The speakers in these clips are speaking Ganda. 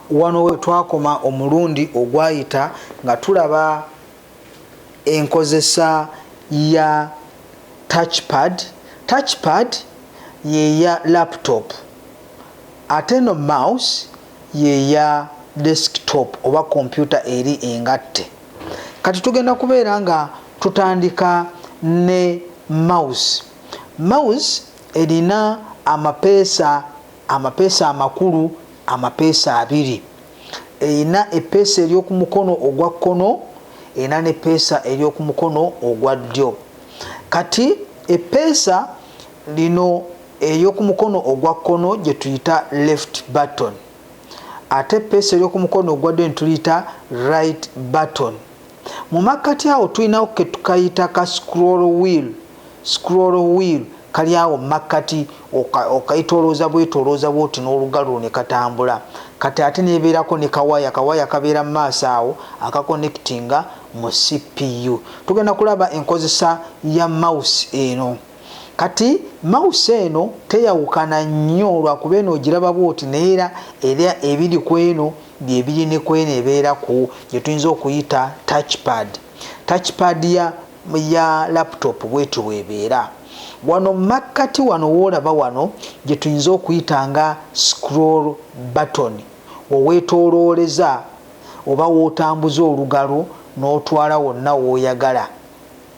wano we twakoma omulundi ogwayita nga tulaba enkozesa ya touchpad. Touchpad ye ya laptop ate no mouse ye ya desktop oba computer eri engatte. Kati tugenda kubeera nga tutandika ne mouse. Mouse erina amapeesa amakulu amapeesa abiri. Erina epeesa ery'oku mukono ogwa kkono, erina n'epeesa ery'oku mukono ogwa ddyo. Kati epeesa lino ery'oku mukono ogwa kkono gye tuyita left button, ate epeesa ery'oku mukono ogwa ddyo tuliyita right button. Mu makkati awo tulinawo ke tukayita ka scroll wheel kali awo makkati okayitolooza bwoti n'olugalo ne katambula. Kati ate nebeerako ne kawaya kabeera mu maaso awo akakonnekitinga mu CPU. Tugenda kulaba enkozesa ya mouse eno. Kati mouse eno teyawukana nnyo lwakuba eno ogiraba bwoti naye era ebiri ku eno byebiri ne ku eno ebeera ku gye tuyinza okuyita touchpad. Touchpad ya laptop bweti weebeera. Wano makkati wano woolaba wano gye tuyinza okuyita nga scroll button. Oweetoolooleza oba wootambuza olugalo n'otwala wonna w'oyagala.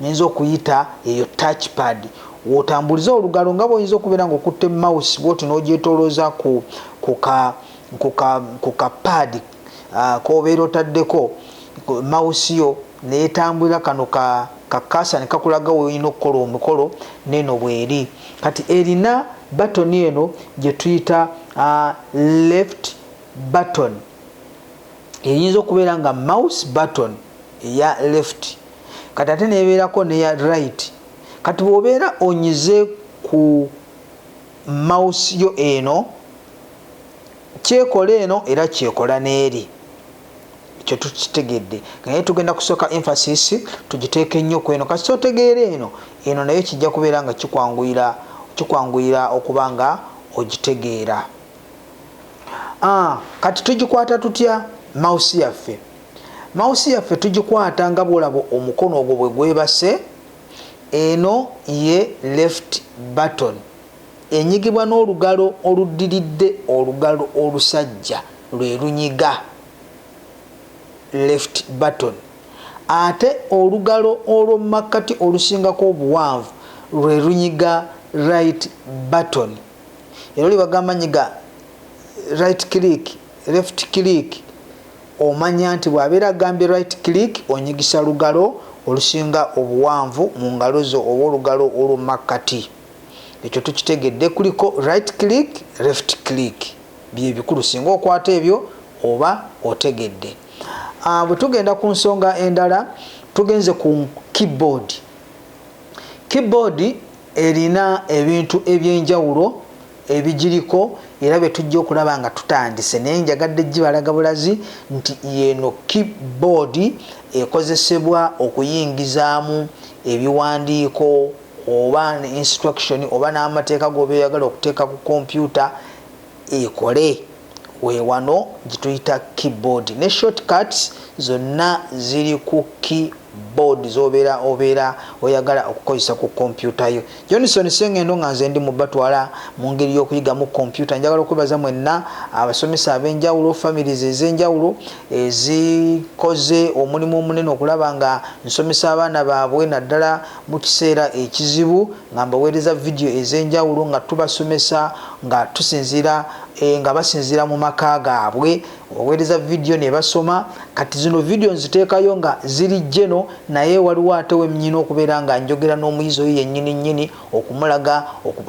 Nyinza okuyita eyo touchpad. Wootambuliza olugalo nga bw'oyinza okubeera ng'okutte mouse bw'oti n'ogyetoolooza ku kapad k'obeera otaddeko mouse yo neetambulira kano kakasa ne kakulaga weolina okukola omukolo neno bweri. Kati erina button eno gye tuyita left button. Eyinza okubeera nga mouse button eya left. Kati ate nebeerako neya right. Kati bw'obeera onyize ku mouse yo eno kyekola eno era kyekola n'eri. Ekyo tukitegedde. Naye tugenda kusooka emphasis tugiteeke ennyo ku eno. Kasi otegeera eno naye kijja kubeera nga kikwanguyira okuba nga ogitegeera. Kati tugikwata tutya mouse yaffe? Mouse yaffe tugikwata nga bw'olaba omukono ogwo bwe gwebase. Eno ye left button. Enyigibwa n'olugalo oluddiridde, olugalo olusajja lwe lunyiga left button. Ate olugalo olw'omumakkati olusingako obuwanvu lwe lunyiga right button. Era oli bagamba nyiga right click, left click, omanya nti bw'abeera agambye right click onyigisa lugalo olusinga obuwanvu mu ngalo zo oba olugalo olw'omumakkati. Ekyo tukitegedde. Kuliko right click, left click. Bye bikulu singa okwata ebyo oba otegedde. Bwe tugenda ku nsonga endala tugenze ku keyboard. Keyboard erina ebintu ebyenjawulo ebigiriko era bye tujja okulaba nga tutandise, naye njagadde gibalaga bulazi nti yeno keyboard ekozesebwa okuyingizaamu ebiwandiiko oba ne instruction oba n'amateeka g'obyagala okuteeka ku computer ekole. Weewano gituyita keyboard ne shortcuts zonna ziri ku keyboard zobeera oyagala okukozesa ku computer yo. Johnson Sengendo nga nze ndi mu batwala mu ngeri y'okuyigamu computer. Njagala okwebaza mwenna abasomesa ab'enjawulo, families ez'enjawulo ezikoze omulimu omunene okulaba nga nsomesa abaana baabwe naddala mu kiseera ekizibu, nga mbaweereza video ez'enjawulo nga tubasomesa nga tusinzira nga basinzira mu maka gaabwe. Oweereza video ne basoma. Kati zino video nziteekayo nga ziri jeno, naye waliwo ate wemnyina okubeera nga njogera n'omuyizi oyo yennyini okumulaga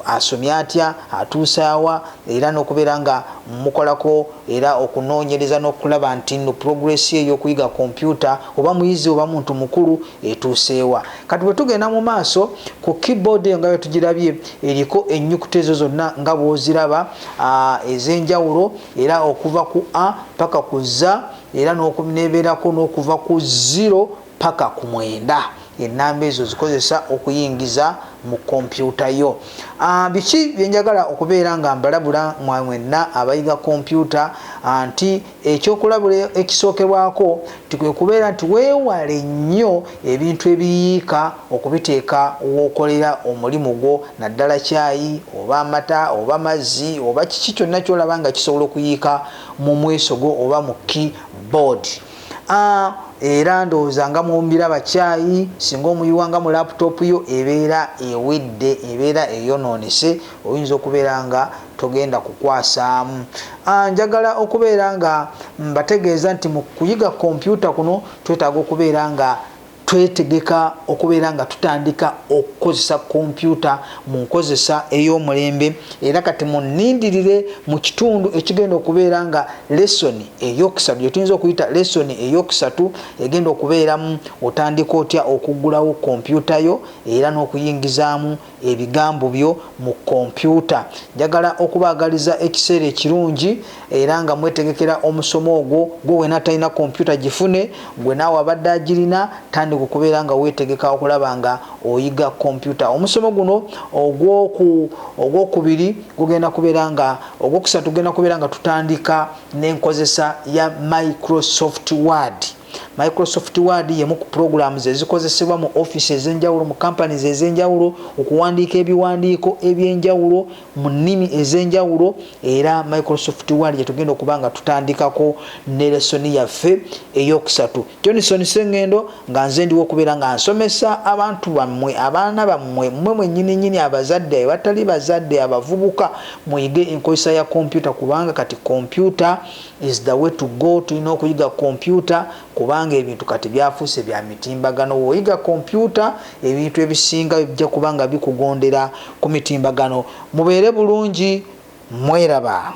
asomye atya, atuusaawa, era n'okubeera nga mukolako era okunoonyereza n'okulaba nti no progress ey'okuyiga computer oba muyizi oba muntu mukulu etuuseewa. Kati bwe tugenda mu maaso ku keyboard nga bwe tugirabye eriko ennyukuta ezo zonna nga bw'oziraba ez'enjawulo, era okuva ku A paka ku Z, era n'okunebeerako n'okuva ku 0 paka ku 9. enamba ezo zikozesa okuyingiza mu kompyuta yo. Biki byenjagala okubeera nga mbalabula mwenna abayiga kompyuta nti ekyokulabula ekisookerwako tikwe kubeera nti weewale nnyo ebintu ebiyiika okubiteeka wookolera omulimu gwo, naddala caayi oba amata oba mazzi oba kiki kyonna kyolaba nga kisobola okuyiika mu mwesogo oba mu keyboard. Era ndowooza nga mumbiraba caayi singa omuyiwanga mu laptop yo ebeera ewedde, ebeera eyonoonese, oyinza okubeera nga togenda kukwasaamu. Njagala okubeera nga mbategeeza nti mu kuyiga kompyuta kuno twetaaga okubeera nga twetegeka okubeera nga tutandika okukozesa kompyuta mu nkozesa ey'omulembe, era kati munindirire mu kitundu ekigenda okubeera nga lesoni eyokusatu, gyetuyinza okuyita lesoni eyokusatu egenda okubeeramu otandika otya okuggulawo kompyuta yo era n'okuyingizaamu ebigambo byo mu kompyuta. Njagala okubaagaliza ekiseera ekirungi era nga mwetegekera omusomo ogwo. Gwe wena talina kompyuta gifune, gwe naawe abadde agirina tandika okubeera nga weetegeka okulaba nga oyiga kompyuta. Omusomo guno ogwokubiri gugenda kubeera nga ogwokusatu gugenda kubeera nga tutandika n'enkozesa ya Microsoft Word. Microsoft Word yemu ku programs ezikozesebwa mu office ez'enjawulo, mu companies ez'enjawulo, okuwandiika ebiwandiiko eby'enjawulo mu nnimi ez'enjawulo, era Microsoft Word yetugenda okuba nga tutandikako ne lesoni yaffe eyokusatu. Johnson Sengendo nga nze ndiwo okubeera nga nsomesa abantu bammwe, abaana bammwe, mmwe mwennyini abazadde, abatali bazadde, abavubuka, muyige enkozesa ya kompyuta kubanga kati kompyuta is the way to go. Tulina okuyiga kompyuta kubanga ebintu kati byafuuse bya mitimbagano. Woyiga kompyuta ebintu ebisinga bijja kubanga bikugondera ku mitimbagano. Mubeere bulungi, mweraba.